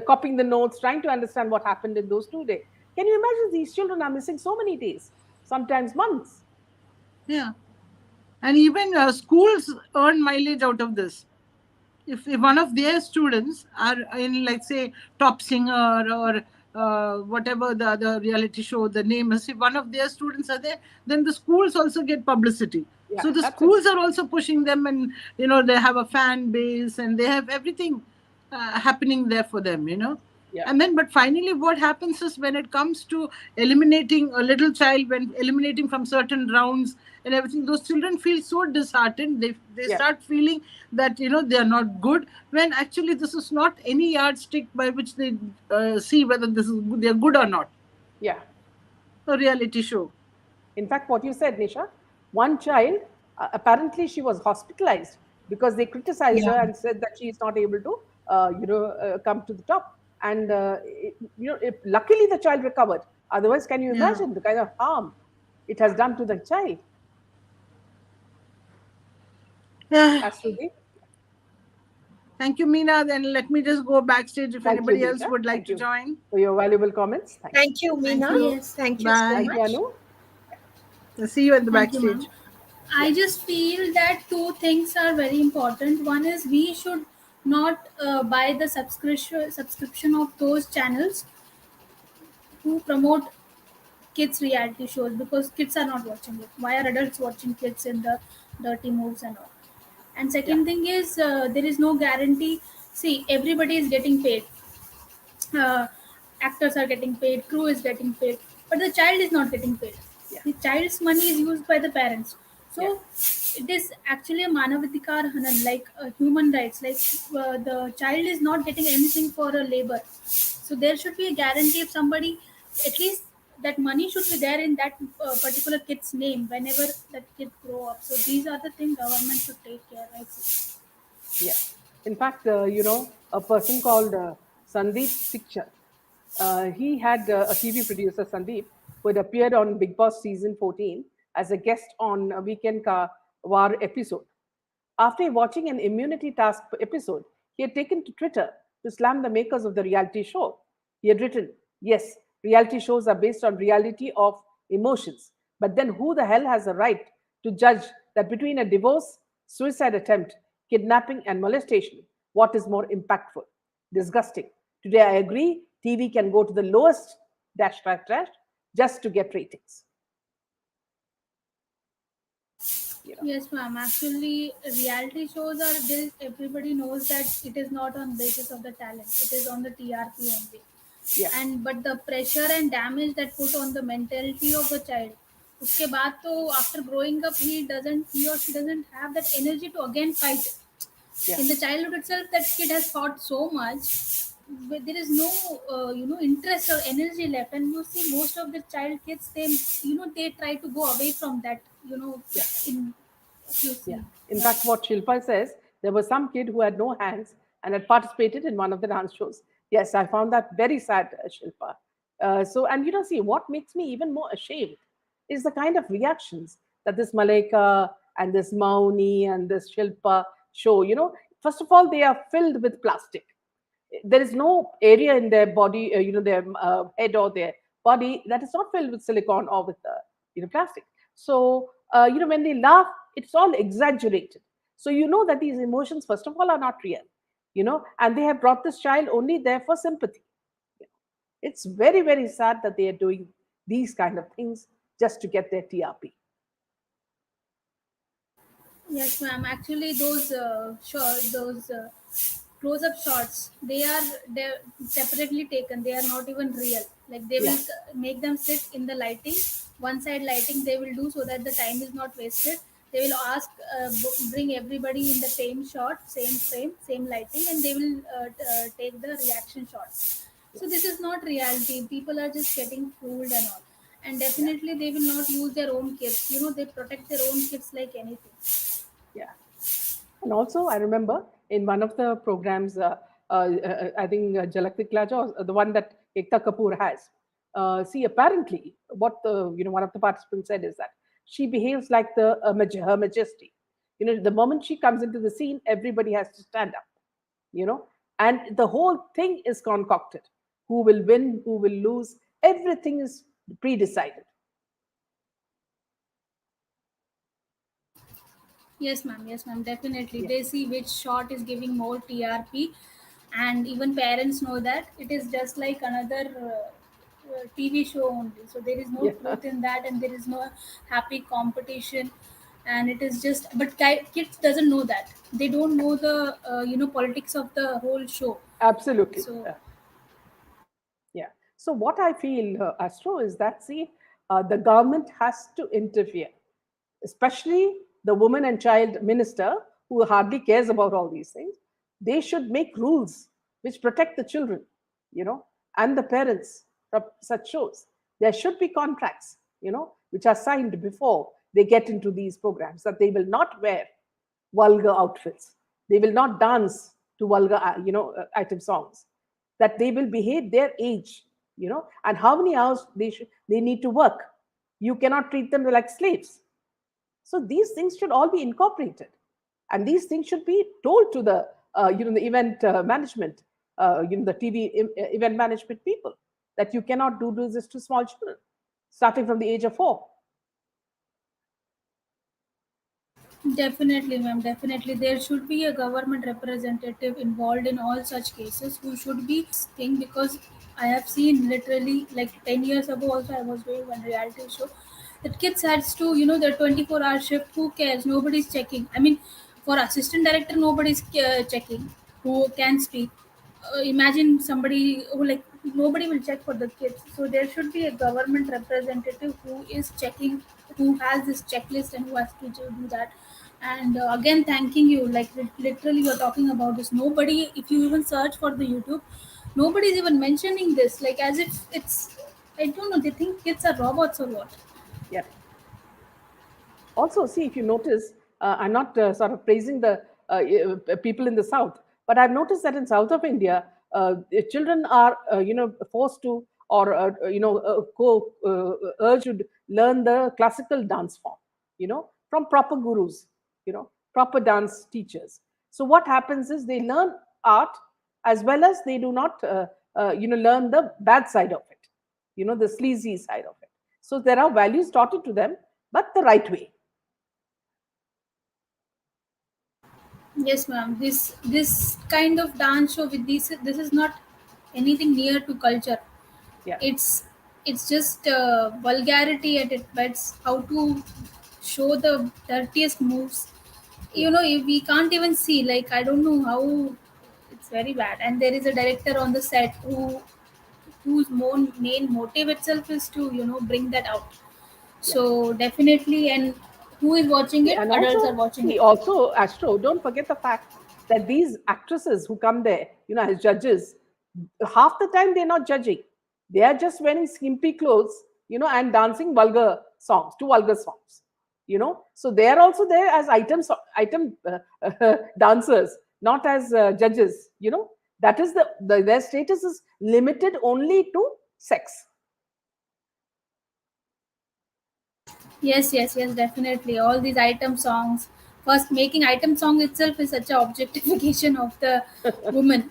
Copying the notes, trying to understand what happened in those 2 days. Can you imagine these children are missing so many days, sometimes months? yeah. And even schools earn mileage out of this. If one of their students are in, like, say, top singer or whatever the other reality show the name is, if one of their students are there, then the schools also get publicity. Yeah, So the schools absolutely. are also pushing them, and they have a fan base and they have everything happening there for them. Yeah, And then, but finally what happens is, when it comes to eliminating a little child, when eliminating from certain rounds and everything, those children feel so disheartened. They yeah, start feeling that they are not good, when actually this is not any yardstick by which they see whether they are good or not. yeah. A reality show. In fact, what you said, Nisha, one child, apparently she was hospitalized because they criticized Yeah, her and said that she is not able to, come to the top. And, luckily the child recovered. Otherwise, can you Yeah. imagine the kind of harm it has done to the child? Yeah. As to the, Thank you, Meena. Then let me just go backstage if Thank you, anybody else Deepika. would like Thank to you join. for your valuable comments. Thank you. Thank you, Thank Meena. you. Yes. Thank you so Bye. Thank you, much. Anu. I'll see you at the Thank you, ma'am. backstage. Yeah, I just feel that two things are very important. One is we should not buy the subscription of those channels who promote kids reality shows, because kids are not watching it. Why are adults watching kids in the dirty moves and all? And yeah, second thing is, there is no guarantee. See, everybody is getting paid, uh, actors are getting paid, crew is getting paid, but the child is not getting paid. yeah, The child's money is used by the parents. yeah, So it is actually a manavidikar hanan, like human rights. Like the child is not getting anything for a labor. So there should be a guarantee if somebody, at least that money should be there in that particular kid's name whenever that kid grow up. So these are the things government should take care. I see. yeah. In fact, a person called Sandeep Sikchar, he had a TV producer, Sandeep, who had appeared on Big Boss season 14 as a guest on a Weekend Ka War episode. After watching an immunity task episode, he had taken to Twitter to slam the makers of the reality show. He had written, "Yes, reality shows are based on reality of emotions, but then who the hell has a right to judge that between a divorce, suicide attempt, kidnapping, and molestation, what is more impactful? Disgusting. Today, I agree, TV can go to the lowest dash dash dash just to get ratings." You know, Yes, ma'am. Actually, reality shows are this. Everybody knows that it is not on basis of the talent. It is on the TRP only. yeah, And but the pressure and damage that put on the mentality of the child. उसके बाद तो after growing up he or she doesn't have that energy to again fight. yeah. In the childhood itself, that kid has fought so much, but there is no interest or energy left. And you see most of the child kids, they they try to go away from that. Yeah. In if you Yeah. see, In yeah. fact, what Shilpa says, there was some kid who had no hands and had participated in one of the dance shows. Yes, I found that very sad, Shilpa. And see, what makes me even more ashamed is the kind of reactions that this Malaika and this Mauni and this Shilpa show. First of all, they are filled with plastic. There is no area in their body, their head or their body that is not filled with silicone or with plastic. So when they laugh, it's all exaggerated. So that these emotions, first of all, are not real. And they have brought this child only there for sympathy. It's very, very sad that they are doing these kind of things just to get their TRP. Yes, ma'am. Actually, those close-up shots, they're separately taken. They are not even real. Like they Yeah, will make them sit in the lighting, one side lighting. They will do so that the time is not wasted. They will bring everybody in the same shot, same frame, same lighting, and they will take the reaction shots. yeah, So this is not reality. People are just getting fooled and all. And yeah, definitely, they will not use their own kids. They protect their own kids like anything. yeah. And also, I remember in one of the programs, I think Jalak Diklaja, or the one that Ekta Kapoor has. See, apparently, what one of the participants said is that she behaves like her majesty. The moment she comes into the scene, everybody has to stand up. And the whole thing is concocted. Who will win? Who will lose? Everything is pre-decided. Yes, ma'am. Yes, ma'am. Definitely. Yeah, They see which shot is giving more TRP, and even parents know that it is just like another TV show only. So there is no yeah, truth in that, and there is no happy competition, and it is just. But kids doesn't know that. They don't know the politics of the whole show. absolutely. So Yeah. So what I feel, Astro, is that see, the government has to interfere, especially the woman and child minister who hardly cares about all these things. They should make rules which protect the children, and the parents from such shows. There should be contracts, which are signed before they get into these programs that they will not wear vulgar outfits. They will not dance to vulgar, item songs. That they will behave their age, and how many hours they need to work. You cannot treat them like slaves. So these things should all be incorporated, and these things should be told to the the event management, the TV event management people, that you cannot do this to small children, starting from the age of 4. Definitely, ma'am. Definitely, there should be a government representative involved in all such cases who should be thing, because I have seen literally like 10 years ago. Also, I was doing one reality show that kids has to, their 24-hour shift. Who cares? Nobody's checking. I mean, for assistant director, nobody's checking who can speak. Imagine somebody who, like, nobody will check for the kids. So there should be a government representative who is checking, who has this checklist and who has to do that. And again, thanking you, like literally you're talking about this. Nobody, if you even search for the YouTube, nobody's even mentioning this, like as if it's, I don't know, they think kids are robots or what. Yeah. Also, see, if you notice, I'm not sort of praising the people in the south, but I've noticed that in south of India, the children are forced to, or urged to learn the classical dance form, from proper gurus, proper dance teachers. So what happens is they learn art as well as they do not learn the bad side of it, the sleazy side of it. So there are values taught to them, but the right way. Yes, ma'am. This kind of dance show with this is not anything near to culture. Yeah, It's just vulgarity at its best. How to show the dirtiest moves. yeah, We can't even see. Like, I don't know how. It's very bad. And there is a director on the set whose main motive itself is to bring that out. yeah. So definitely, and who is watching See, it? and Adults are also, watching see, it. also, Astro, don't forget the fact that these actresses who come there, as judges, half the time they're not judging. They are just wearing skimpy clothes, and dancing vulgar songs, to vulgar songs, So they are also there as item dancers, not as judges, That is their status is limited only to sex. Yes, yes, yes, definitely. All these item songs. First, making item song itself is such a objectification of the woman.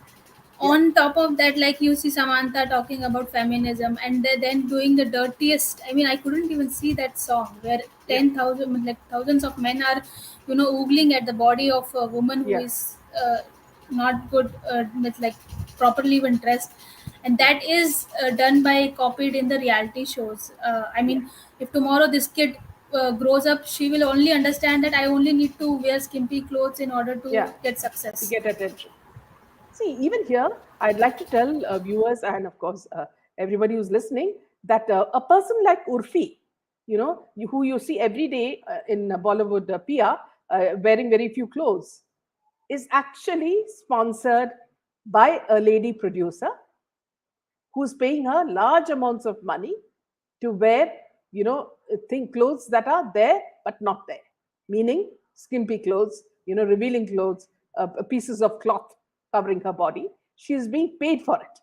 Yeah, On top of that, like you see Samantha talking about feminism, and then doing the dirtiest. I mean, I couldn't even see that song where yeah, 10,000, like thousands of men are, oogling at the body of a woman who yeah, is not good, with like properly even dressed, and that is done by copied in the reality shows. I yeah, mean, if tomorrow this kid grows up, she will only understand that I only need to wear skimpy clothes in order to yeah, get to success. get attention. See, even here, I'd like to tell viewers and, of course, everybody who's listening that a person like Urfi, who you see every day in Bollywood PR, wearing very few clothes, is actually sponsored by a lady producer who's paying her large amounts of money to wear, think clothes that are there but not there, meaning skimpy clothes, revealing clothes, pieces of cloth covering her body. She is being paid for it.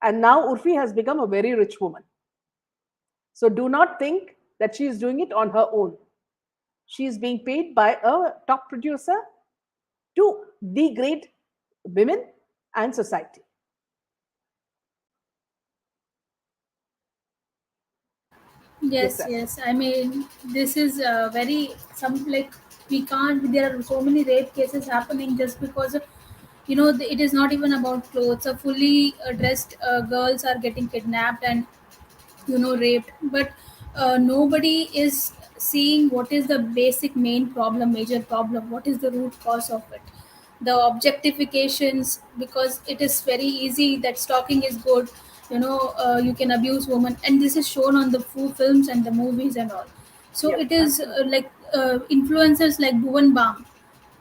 And now Urfi has become a very rich woman. So do not think that she is doing it on her own. She is being paid by a top producer to degrade women and society. Yes, Yes, Astro. yes. I mean, this is very some, like, we can't. There are so many rape cases happening just because of, it is not even about clothes. A fully dressed girls are getting kidnapped and raped, but nobody is seeing what is the basic main problem, major problem. What is the root cause of it? The Yeah, objectifications, because it is very easy that stalking is good. You can abuse women, and this is shown on the films and the movies and all. So yeah, it is absolutely. like influencers like Bhuvan Bam.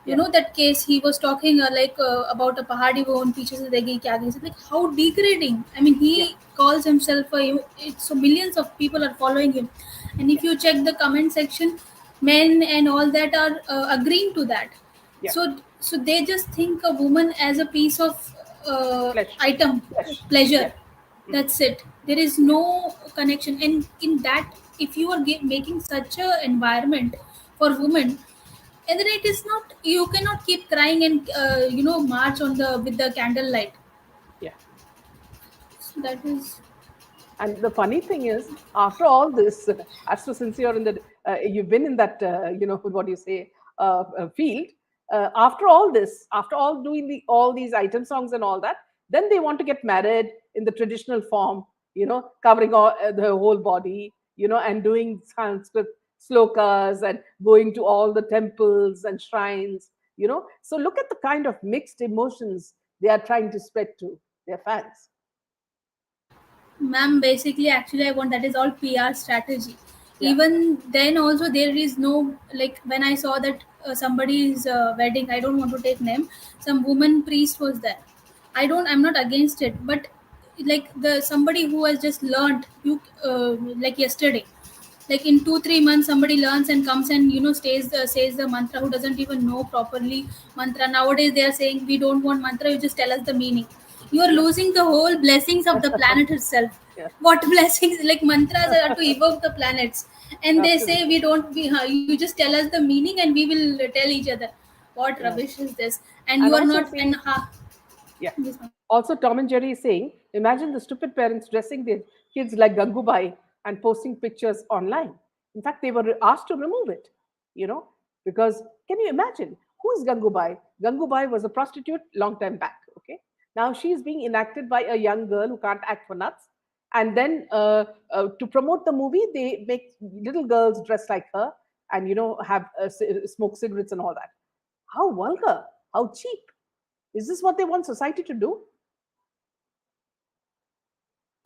Yeah, That case he was talking about a pahadi woman, पीछे से देगी क्या देगी, like how degrading. I mean, he yeah, calls himself so millions of people are following him, and yeah, if you check the comment section, men and all that are agreeing to that. yeah. So they just think a woman as a piece of Flesh, item, flesh. pleasure. Yeah, mhm, That's it. There is yeah, no connection, and in that, if you are making such a environment for women, And then it is not, you cannot keep crying and march on the with the candlelight. Yeah. So that is. And the funny thing is, after all this, Astro, since you're in the, you've been in that, what do you say, field. After all this, after all doing all these item songs and all that, then they want to get married in the traditional form, covering the whole body, and doing Sanskrit slokas and going to all the temples and shrines. So look at the kind of mixed emotions they are trying to spread to their fans. Ma'am, basically, actually, I want, that is all PR strategy. Yeah, Even then, also there is no, like when I saw that somebody's wedding, I don't want to take name. Some woman priest was there. I'm not against it, but like the somebody who has just learned like yesterday, like in 2 3 months somebody learns and comes and says the mantra, who doesn't even know properly mantra. Nowadays they are saying we don't want mantra, you just tell us the meaning. You are yeah, losing the whole blessings of the planet itself. yeah, What blessings, like mantras are to evoke the planets, and they say absolutely. we don't you just tell us the meaning and we will tell each other. What Yeah. rubbish is this? And And you are also not, and saying, yeah. yes, ma'am. Also, Tom and Jerry is saying, imagine the stupid parents dressing their kids like Gangubai and posting pictures online. In fact, they were asked to remove it, you know, because can you imagine who is Gangubai? Gangubai was a prostitute long time back. Okay. Now she is being enacted by a young girl who can't act for nuts. And then to promote the movie, they make little girls dress like her and, have smoke cigarettes and all that. How vulgar, how cheap. Is this what they want society to do?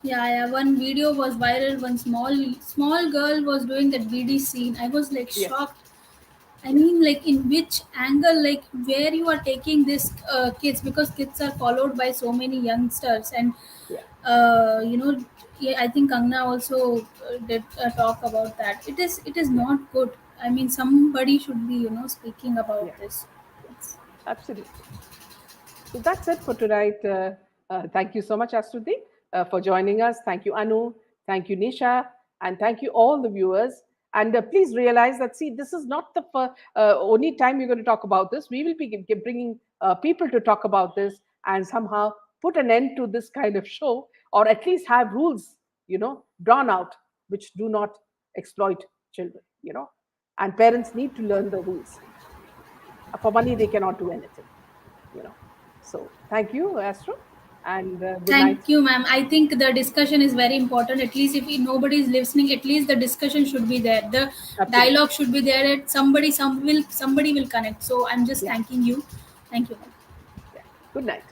Yeah, yeah. One video was viral. One small girl was doing that BD scene. I was like Yes. shocked. I Yeah. mean, like in which angle, like where you are taking this kids, because kids are followed by so many youngsters, and Yeah. uh, you know, yeah, I think Kangna also did talk about that. It is Yeah. not good. I mean, somebody should be speaking Yeah. about this. Yeah. Absolutely. So that's it for tonight. Thank you so much, Astuti, for joining us. Thank you, Anu. Thank you, Nisha. And thank you, all the viewers. And please realize that, see, this is not the only time we're going to talk about this. We will be bringing people to talk about this and somehow put an end to this kind of show, or at least have rules, drawn out, which do not exploit children. And parents need to learn the rules. For money, they cannot do anything you know. So thank you, Astro, and good night. Thank you, ma'am. I think the discussion is very important. At least if nobody is listening, at least the discussion should be there. The Absolutely. dialogue should be there. And somebody will connect. So I'm just Yeah. thanking you. Thank you. Yeah. Good night.